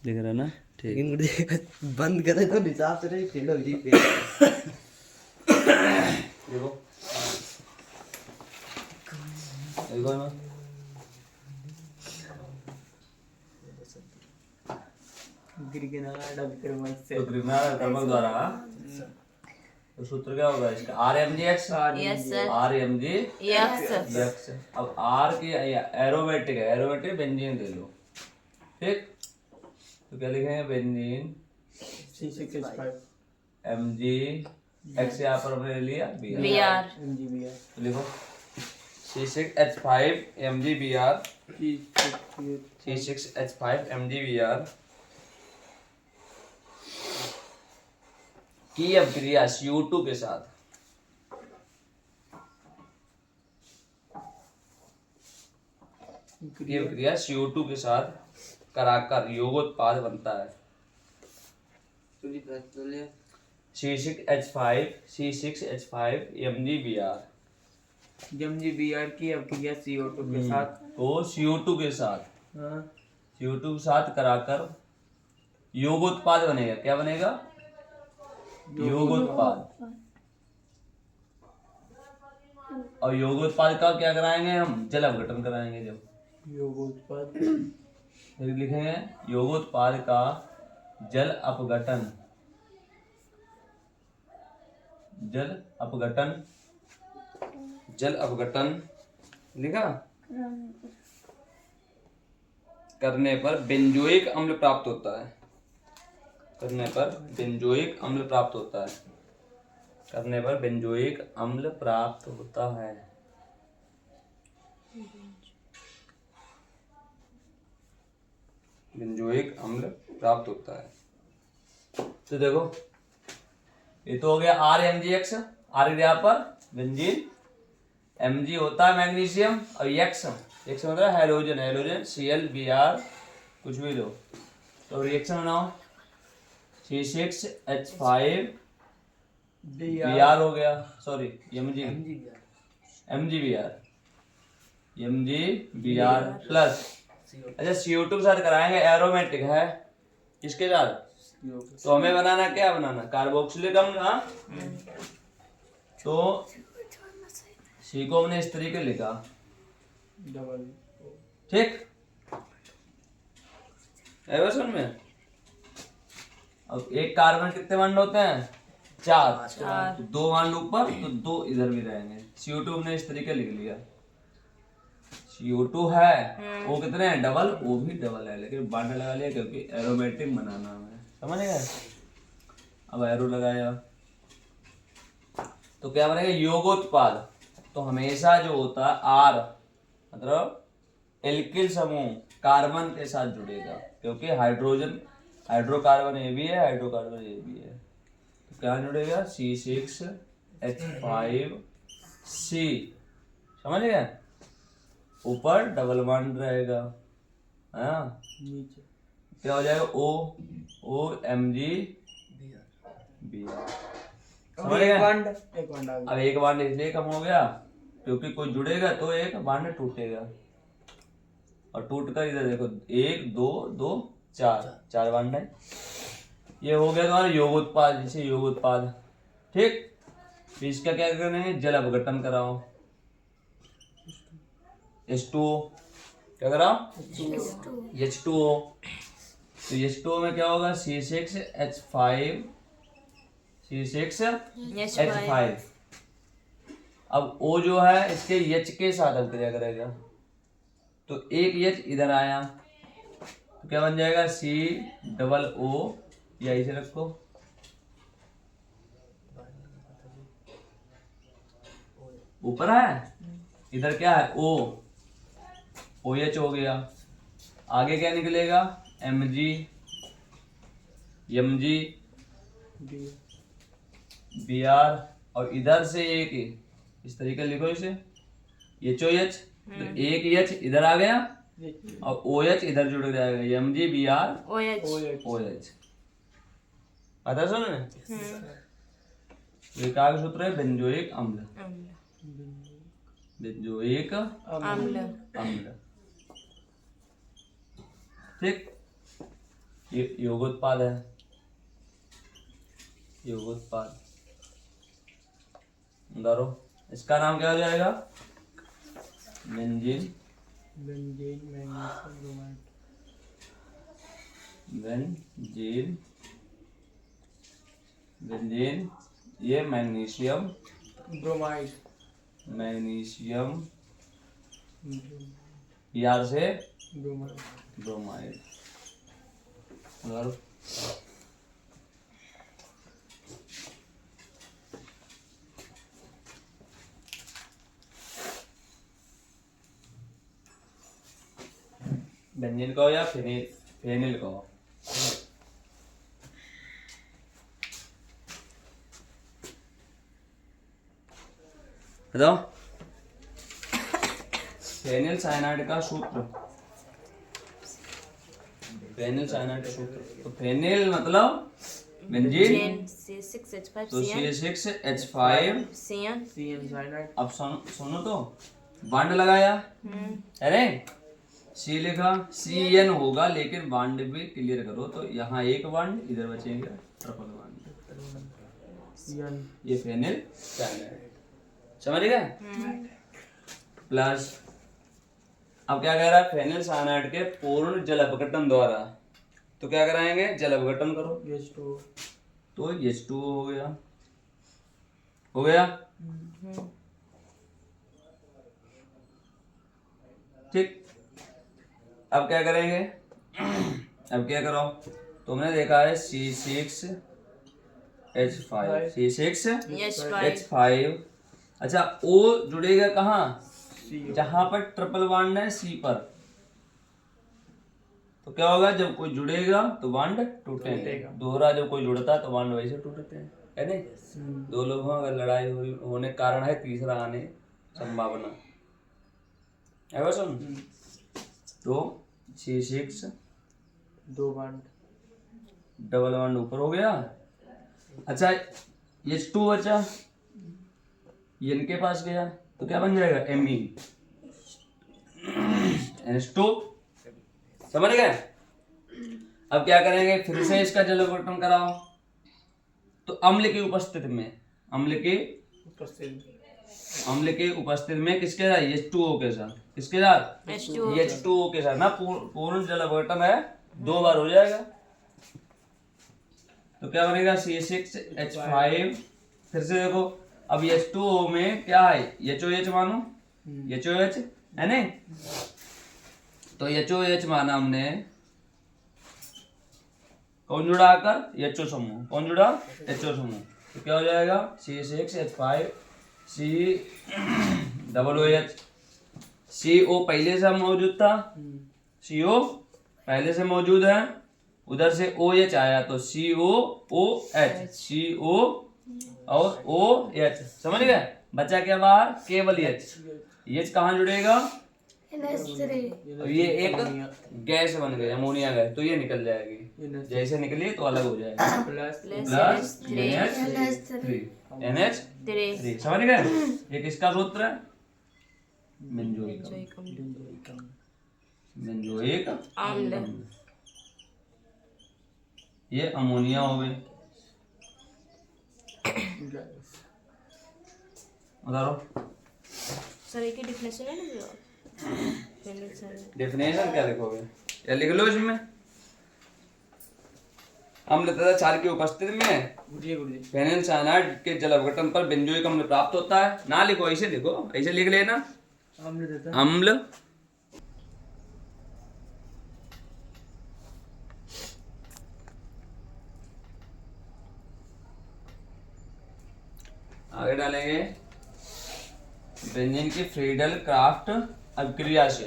दिख रहा ना? ठीक। लेकिन मुझे बंद करे तो हिसाब से नहीं फेल हो गई देखो देखो ना, तो गिरनार कर्मक द्वारा तो सूत्र क्या होगा इसका? R M G X. Yes sir. R M G yes X. अब आर की एरोमेटिक है, एरोमेटिक बेंजीन ले लो। ठीक, तो क्या लिखेंगे? बेंजीन एम जी एक्स, यहाँ पर हमने ले लिया बी आर। तो लिखो C6H5 MgBr, C6H5 MgBr की अभिक्रिया CO2 के साथ की अभिक्रिया CO2 के साथ कराकर योगोत्पाद बनता है C6H5 MgBr। MgBr की अभिक्रिया CO2 के साथ, तो CO2 के साथ, हाँ, CO2 के साथ कराकर योगोत्पाद बनेगा। क्या बनेगा? योगोत्पाद। और योगोत्पाद का क्या कराएंगे हम? जल अपघटन कराएंगे। जब योगोत्पाद फिर लिखेंगे योगोत्पाद का जल अपघटन, जल अपघटन, जल अपघटन लिखा करने पर बेंजोइक अम्ल प्राप्त होता है। करने पर बेंजोइक अम्ल प्राप्त होता है। करने पर बेंजोइक अम्ल प्राप्त होता है। बेंजोइक अम्ल प्राप्त होता है। तो देखो ये तो हो गया R M G X. R यहाँ पर बेंजीन, एम जी होता है मैग्नीशियम, और एक्स, एक्स मतलब हेलोजन, हेलोजन Cl Br कुछ भी लो। तो रिएक्शन बनाओ, C6H5 Br हो गया, सॉरी MgBr प्लस, अच्छा CO2 के साथ कराएंगे, एरोमेटिक है किसके साथ? तो हमें बनाना क्या? बनाना कार्बोक्सिलिक अम्ल। हाँ, तो सी को हमने इस तरीके लिखा। ठीक है बस में। अब एक कार्बन कितने बॉन्ड होते हैं? 4। तो 2 बॉन्ड ऊपर तो 2 इधर भी रहेंगे। CO2 हमने इस तरीके लिख लिया। CO2 है, वो कितने हैं? डबल, वो भी डबल है, लेकिन बॉन्ड लगा लिया क्योंकि एरोमेटिक बनाना है। समझ गए? अब एरो लगाया तो क्या बनेगा? योगोत्पाद। तो हमेशा जो होता है आर मतलब एल्किल समूह कार्बन के साथ जुड़ेगा, क्योंकि हाइड्रोजन, हाइड्रोकार्बन ए भी है, हाइड्रोकार्बन ए भी है। तो क्या जुड़ेगा? C6H5C। समझ गए? ऊपर डबल बॉन्ड रहेगा, हाँ, नीचे क्या हो जाएगा? OMgBr। समझ गए? एक बॉन्ड आ अब एक बॉन्ड इसलिए कम हो गया क्योंकि कोई जुड़ेगा तो एक बॉन्ड टूटेगा, और टूट कर इधर देखो 1 2 2 4 बॉन्ड है। ये हो गया तुम्हारा योगोत्पाद, जिसे योगोत्पाद। ठीक, तो इसका क्या करेंगे? जल अपघटन कराओ। H2O क्या कराओ? H2O। तो H2O में क्या होगा? C6H5 C6H5। अब O जो है इसके H के साथ अभिक्रिया करेगा, तो एक H इधर आया तो क्या बन जाएगा? COO, या इसे रखो, ऊपर है, इधर क्या है? OH हो गया। आगे क्या निकलेगा? MgBr, और इधर से एक इस तरीके लिखो इसे HOH। तो एक H इधर आ गया और OH इधर जुड़ जाएगा, MgBr OH। आता सुन में? ये क्या सूत्र है? बेंजोइक अम्ल, बेंजोइक अम्ल। ठीक, ये योगोत्पाद है, योगोत्पाद अंदरो। इसका नाम क्या हो जाएगा? Benzene, benzene magnesium bromide. Benzene, benzene ये मैग्नीशियम, ब्रोमाइड। मैग्नीशियम यार से ब्रोमाइड। ब्रोमाइड। अंदरो बेंजीन कहो या फिनिल, फेनिल कहो। बताओ फेनिल साइनाइड का सूत्र, फेनिल साइनाइड का सूत्र। तो फेनिल मतलब बेंजीन, C6H5 तो C6H5 CN सीएन साइनाइड। अब सुनो तो बॉन्ड लगाया, अरे सी लिखा, CN होगा लेकिन बॉन्ड भी क्लियर करो। तो यहाँ एक बॉन्ड, इधर बचेगा ट्रिपल बॉन्ड, सीएन। ये फेनिल साइनाइड, समझ गए? प्लस अब क्या कह रहा है? फेनिल साइनाइड के पूर्ण जल अपघटन द्वारा, तो क्या कराएंगे? जल अपघटन करो, H2O। तो H2O हो गया, हो गया ठीक। अब क्या करेंगे? अब क्या करो? तुमने देखा है C6H5, C6H5। अच्छा O जुड़ेगा कहाँ? जहां पर ट्रिपल बॉन्ड है C पर। तो क्या होगा? जब कोई जुड़ेगा तो बॉन्ड टूटेगा। दोहरा जब कोई जुड़ता है तो बॉन्ड वैसे टूटते हैं, है नहीं? दो लोगों अगर लड़ाई हुई होने के कारण है, तीसरा आने संभावना है बस। तो C6 दो बॉन्ड, डबल बॉन्ड ऊपर हो गया। अच्छा H2 बचा, ये इनके पास गया तो क्या बन जाएगा? Me NH2, समझ गए? अब क्या करेंगे? फिर से इसका जल अपघटन कराओ। तो अम्ल की उपस्थिति में, अम्ल की उपस्थिति में किसके साथ? H2O के साथ। किसके साथ? H2O के साथ ना। पूर्ण जल अपघटन है, 2 बार हो जाएगा। तो क्या बनेगा? C6H5। फिर से देखो, अब H2O में क्या है? HOH मानो, HOH है नहीं? तो HOH माना हमने, कौन जुड़ा आकर? HO समूह। कौन जुड़ा? HO समूह। तो क्या हो जाएगा? C6H5 COOH। CO पहले से मौजूद था, CO पहले से मौजूद है, उधर से OH आया तो COOH, CO और OH, समझ गए? बचा क्या बाहर? केवल H। H कहाँ जुड़ेगा? अब ये एक गैस बन गई, अमोनिया गैस, तो ये निकल जाएगी। जैसे निकली तो अलग हो जाएगा, प्लस NH3, समझ गए? ये किसका सूत्र है? बेंजोइक अम्ल। ये अमोनिया हो गई। उतारो सर एक ही डिफिनेशन है ना डेफिनेशन क्या लिखोगे? या लिख लो इसमें, अम्ल तथा क्षार की उपस्थिति में फेनिल साइनाइड के जल अपघटन पर बेंजोइक अम्ल प्राप्त होता है। ना लिखो, ऐसे लिखो, ऐसे लिख लेना, अम्ल आगे डालेंगे बेंजीन की फ्रीडल क्राफ्ट अभिक्रिया से,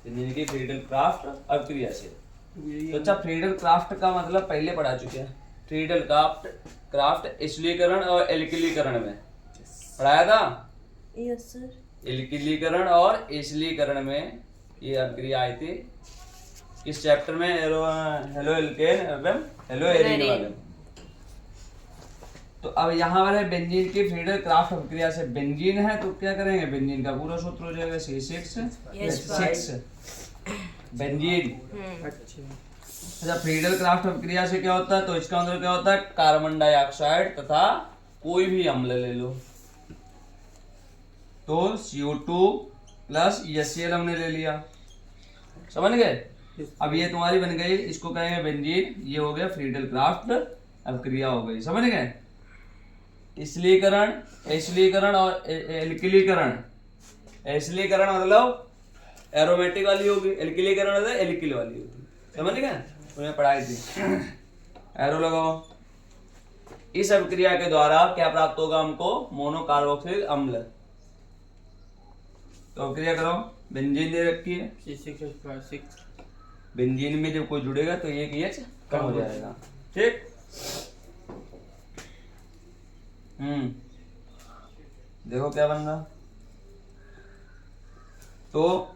बेंजीन की फ्रीडल क्राफ्ट अभिक्रिया से। तो अच्छा, फ्रीडल क्राफ्ट का मतलब पहले पढ़ा चुके हैं। फ्रीडल क्राफ्ट एसिडीकरण और एल्किलीकरण में पढ़ाया था। Yes sir. एल्किलीकरण और एसिडीकरण में ये अभिक्रिया आई थी। किस चैप्टर में? हेलो एल्केन एवं हेलो एरीन वाले। तो अब यहाँ पर है बेंजीन की फ्रीडल क्राफ्ट अभिक्रिया से। बेंजीन है तो क्या करेंगे? बेंजीन का पूरा सूत्र हो जाएगा C6H6 बेंजीन अच्छा, फ्रीडल क्राफ्ट अभिक्रिया से क्या होता है, तो इसका अंदर क्या होता है, कार्बन डाइऑक्साइड तथा कोई भी अम्ल ले लो, तो CO2 प्लस HCl हमने ले लिया, समझ गए। अब ये तुम्हारी बन गई, इसको कहेंगे बेंजीन, ये हो गया फ्रीडल क्राफ्ट अभिक्रिया हो गई, समझ गए। एसिलीकरण और एल्किलीकरण। एसिलीकरण मतलब एरोमेटिक वाली होगी, एल्किलीकरण मतलब एल्किल वाली होगी, समझ गए, उन्हें पढ़ाई थी। एरो लगाओ। इस अभिक्रिया के द्वारा क्या प्राप्त होगा हमको, मोनोकार्बोक्सिलिक अम्ल। तो अभिक्रिया करो, बेंजीन दे रखी है, C6H6 बेंजीन में जब कोई जुड़ेगा तो एक H कम हो जाएगा, ठीक। देखो क्या बन रहा, तो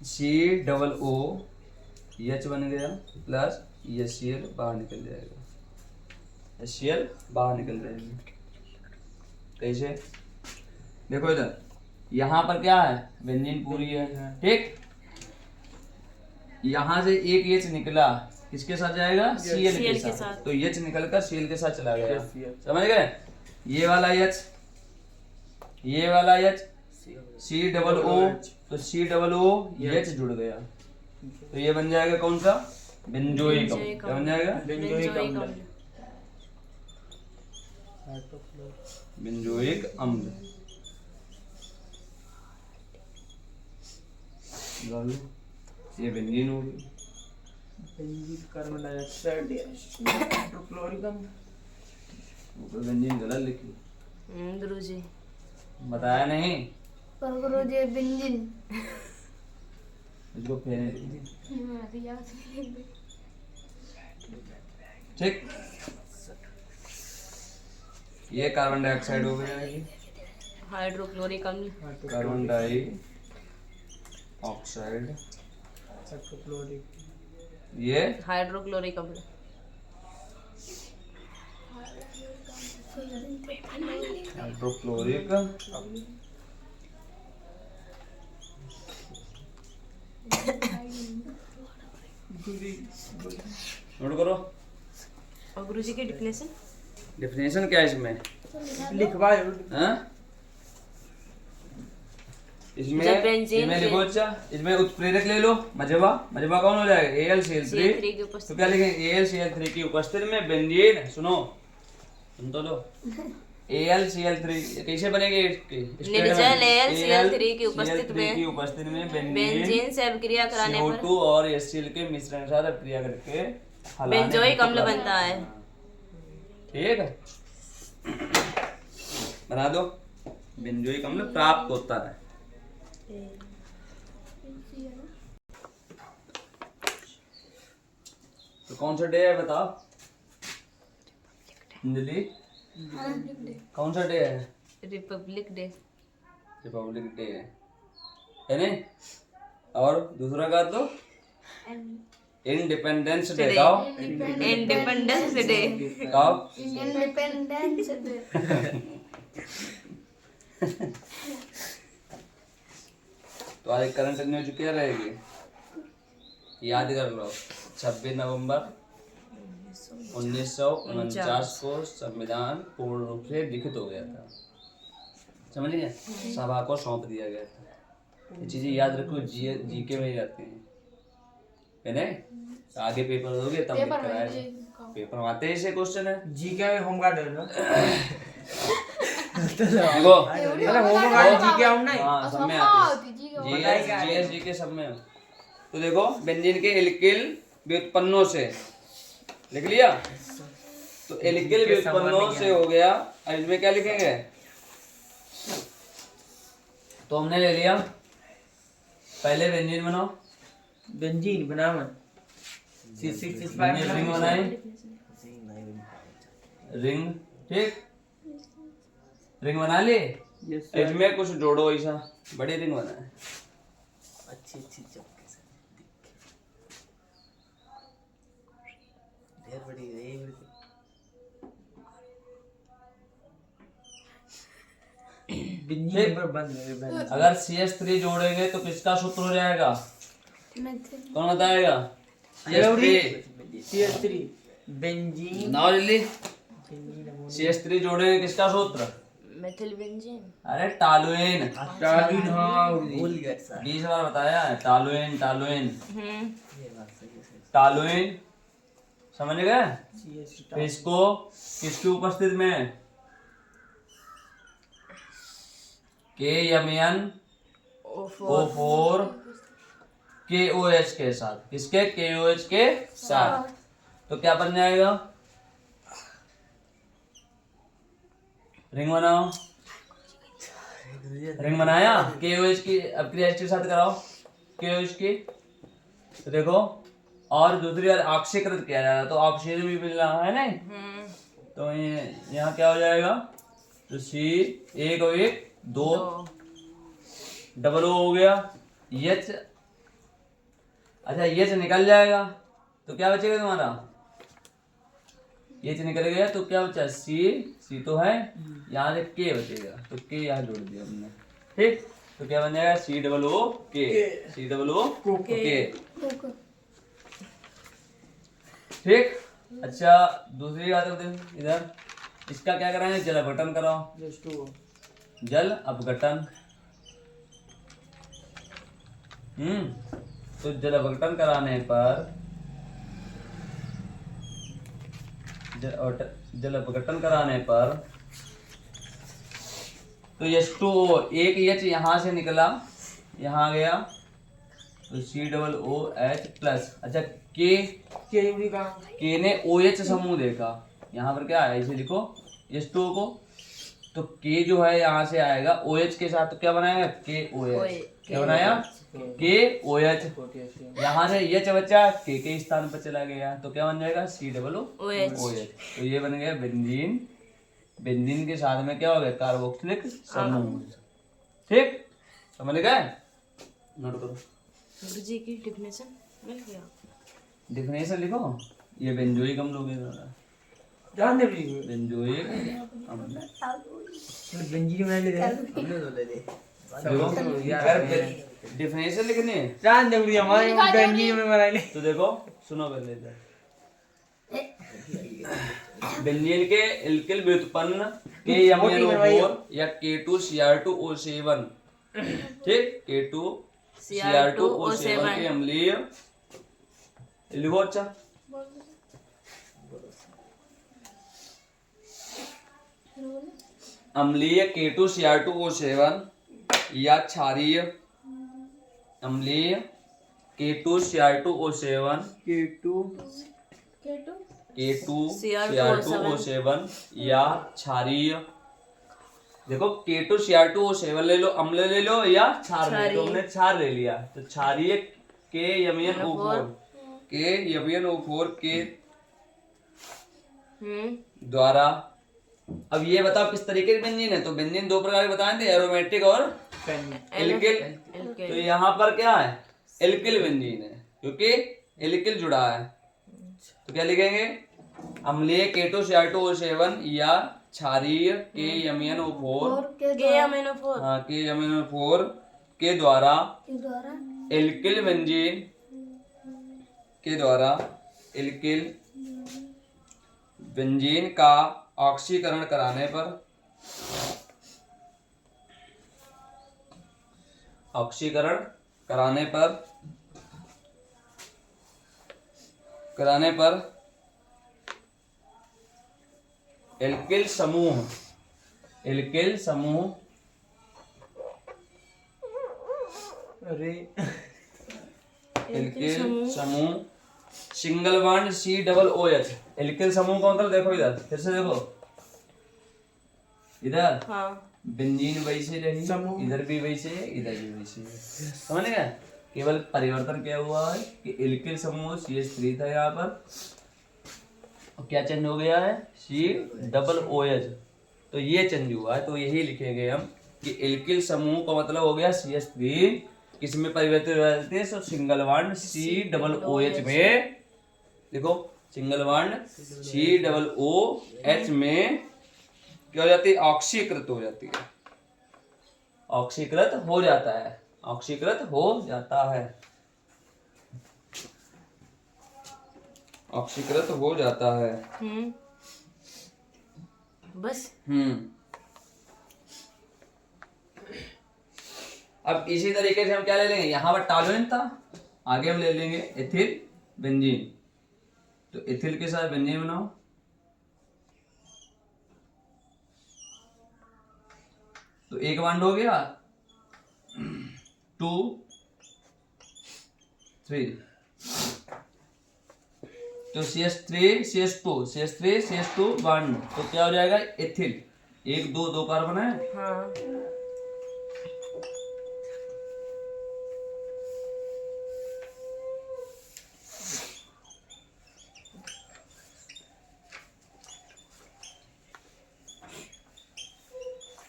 COOH बन गया प्लस HCl बाहर निकल जाएगा, HCl बाहर निकल जाएगी। कैसे, देखो इधर, यहाँ पर क्या है, बेंजीन पूरी है, ठीक। यहाँ से एक H निकला, किसके साथ जाएगा, Cl के साथ, तो H निकलकर Cl के साथ चला गया, समझ गए। ये वाला H, ये वाला H, COO, तो COOH जुड़ गया, तो ये बन जाएगा कौन सा, बेंजोइक अम्ल। क्या बन जाएगा, बेंजोइक अम्ल। बेंजोइक अम्ल। ये बेंजीन हो गई, बेंजीन कार्बन डाइऑक्साइड हाइड्रोक्लोरिक अम्ल। ऊपर बेंजीन गलत लिखी, गुरुजी बताया नहीं, पर गुरुजी बेंजीन इसको फेरने ठीक। ये कार्बन डाइऑक्साइड हो गया, हाइड्रोक्लोरिक अम्ल। कार्बन डाइऑक्साइड, हाइड्रोक्लोरिक, ये हाइड्रोक्लोरिक अम्ल। हाइड्रोक्लोरिक नोट करो। और गुरुजी की डेफिनेशन, डेफिनेशन क्या है इसमें, लिखवाए। हाँ? इसमें जब बेंजीन इसमें से- लिखो, अच्छा इसमें उत्प्रेरक ले लो, मजबा, मजबा कौन हो जाएगा, AlCl3 CL3 की तो उपस्थिति। क्या लिखेंगे, AlCl3 की उपस्थिति में बेंजीन, सुनो सुन तो लो, AlCl3 कैसे बनेगी इसकी, निर्जल AlCl3 की उपस्थिति CL3 में की उपस्थिति में बेंजीन बेंजीन से अभिक्रिया कराने पर CO2 और HCl के मिश्रण के साथ अभिक्रिया करके हलाने बेंजोइक को अम्ल प्राप्त बनता है। ठीक है, बना दो, बेंजोइक अम्ल प्राप्त होता है। तो कौन सा डे है बताओ, अंजलि कौन सा डे है, रिपब्लिक डे। रिपब्लिक डे है नहीं, और दूसरा का तो इंडिपेंडेंस डे, गाओ इंडिपेंडेंस डे। गाओ, इंडिपेंडेंस डे। तो आज करंट न्यूज क्या रहेगी, याद कर लो, 26 नवंबर 1949 को संविधान पूर्ण रूप से लिखित हो गया था, समझ गए, सभा को सौंप दिया गया था। ये चीजें याद रखो, जीके में ही रहती हैं, है ना, आगे पेपर दोगे तब लिख कर आएगा, पेपर में आते ही से क्वेश्चन है। जी क्या होमगार्ड है ना, देखो होमगार्ड जी क्या हम नहीं। हाँ, सब में आते हैं, जीएस जीके सब में। तो देखो, बेंजीन के एल्किल व्युत्पन्नों से लिख लिया, तो एल्किल व्युत्पन्नों से हो गया। अब इसमें क्या लिखेंगे, तो हमने ले लिया, पहले बेंजीन बनाओ, बेंजीन बनावन हमने रिंग बनाई, रिंग, ठीक, रिंग बना ली, यस इसमें कुछ जोड़ो, ऐसा बड़ी रिंग बनाए, अच्छी अच्छी चमके से ढेर बड़ी है ये बेंजीन पर बंद है बेंजीन। अगर CH3 जोड़ेंगे तो किसका सूत्र हो जाएगा, कौन बताएगा, CH3 बेंजीन नाउ जल्दी CH3 जोड़ेंगे किसका सूत्र? Methyl benzene. अरे टालुएन। टालुइन हाँ भूल गया सर 20 बार बताया है टालुएन टालुएन ये बात सही है सर टालुएन, समझ गए? CH3 तो इसको किसकी उपस्थिति में? KMnO4 KOH के साथ, किसके? KOH के साथ। तो क्या बन जाएगा? रिंग बनाओ, रिंग बनाया। KOH की अब क्रिया के साथ कराओ KOH की, तो देखो। और दूसरी बार ऑक्सीकृत किया जा रहा है तो ऑक्सीजन भी मिल रहा है नहीं, तो ये यहाँ क्या हो जाएगा? तो C 1 और 1 2 डबल O हो गया। H, अच्छा H निकल जाएगा तो क्या बचेगा तुम्हारा? H निकल गया तो क्या बचा? C तो है, यहाँ से K बचेगा तो K यहाँ जोड़ दिया हमने, ठीक। तो क्या बन जाएगा? COOK, ठीक। अच्छा दूसरी बात होती इधर, इसका क्या कराएंगे? जल अपघटन कराओ, जल अपघटन। तो जल अपघटन कराने पर जल अपघटन कराने पर तो H2O, एक H यहाँ से निकला यहाँ गया तो COOH प्लस। अच्छा K ने OH समूह देखा, यहाँ पर क्या है इसे लिखो H2O को, तो K जो है यहाँ से आएगा OH के साथ तो क्या बनाएगा? KOH। क्या बनाया? KOH। यहाँ से H बचा K के स्थान पर चला गया तो क्या बन जाएगा? COOH। तो ये बन गया बेंजीन। बेंजीन के साथ में क्या हो गया? कार्बोक्सिलिक समूह, ठीक। समझ गए? नोट करो, गुरुजी की डेफिनेशन मिल गया। डिफिनेशन लिखो। ये बेंजोइक अम्ल हो गया, जान दे बेंजोइक अम्ल। बेंजीन में ले दे हमने तो ले दे देखो यार डिफिनेशन लिखनी है जान दे बुढ़िया हमारे बेंजीन में बना ले। तो देखो सुनो पहले इधर, बेंजीन के एल्किल व्युत्पन्न KMnO4 या K2Cr2O7, ठीक। K2Cr2O7 के अम्लीय लिखो। अच्छा अम्लीय K2Cr2O7 या क्षारीय अम्लीय K2Cr2O7 K2Cr2O7 या क्षारीय, देखो K2Cr2O7 ले लो, अम्ल ले लो या क्षार ले लो। हमने क्षार ले लिया तो क्षारीय KMnO4 के द्वारा। अब ये बताओ किस तरीके के बेंजीन है? तो बेंजीन दो प्रकार के बताए थे, एरोमेटिक और एल्किल। तो यहाँ पर क्या है? एल्किल बेंजीन है क्योंकि एल्किल जुड़ा है। तो क्या लिखेंगे? अम्लीय K2Cr2O7 या क्षारीय KMnO4 के द्वारा एल्किल बेंजीन का ऑक्सीकरण कराने पर एल्किल समूह अरे एल्किल समूह सिंगल बॉन्ड COOH। एल्किल समूह का मतलब देखो इधर, फिर से देखो इधर, बेंजीन वैसे रही, इधर भी वैसे है, इधर भी वैसे है। समझ गए? केवल परिवर्तन क्या हुआ है कि एल्किल समूह CH3 था यहाँ पर, और क्या चेंज हो गया है? COOH। तो ये चेंज हुआ है, तो यही लिखेंगे हम कि एल्किल समूह का मतलब हो गया CH3, किसमें परिवर्तित हो जाते हैं? तो सिंगल बॉन्ड COOH में, देखो सिंगल बॉन्ड COOH में क्या हो जाती है? ऑक्सीकृत हो जाती है, ऑक्सीकृत हो जाता है। ऑक्सीकृत हो जाता है। बस। अब इसी तरीके से हम क्या ले लेंगे, यहाँ पर टॉलुएंट था, आगे हम ले लेंगे एथिल बेंजीन। तो एथिल के साथ बेंजीन बनाओ। तो एक बॉन्ड हो गया, 2 3। तो CH3 CH2 CH3 CH2 bond, तो क्या हो जाएगा एथिल। 1 2 2 कार्बन है। हाँ।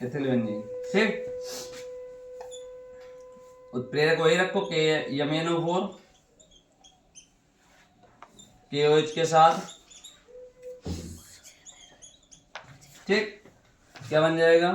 Ethyl benzene. ठीक, उत्प्रेरक वही रखो के MnO4 KOH के साथ। ठीक, क्या बन जाएगा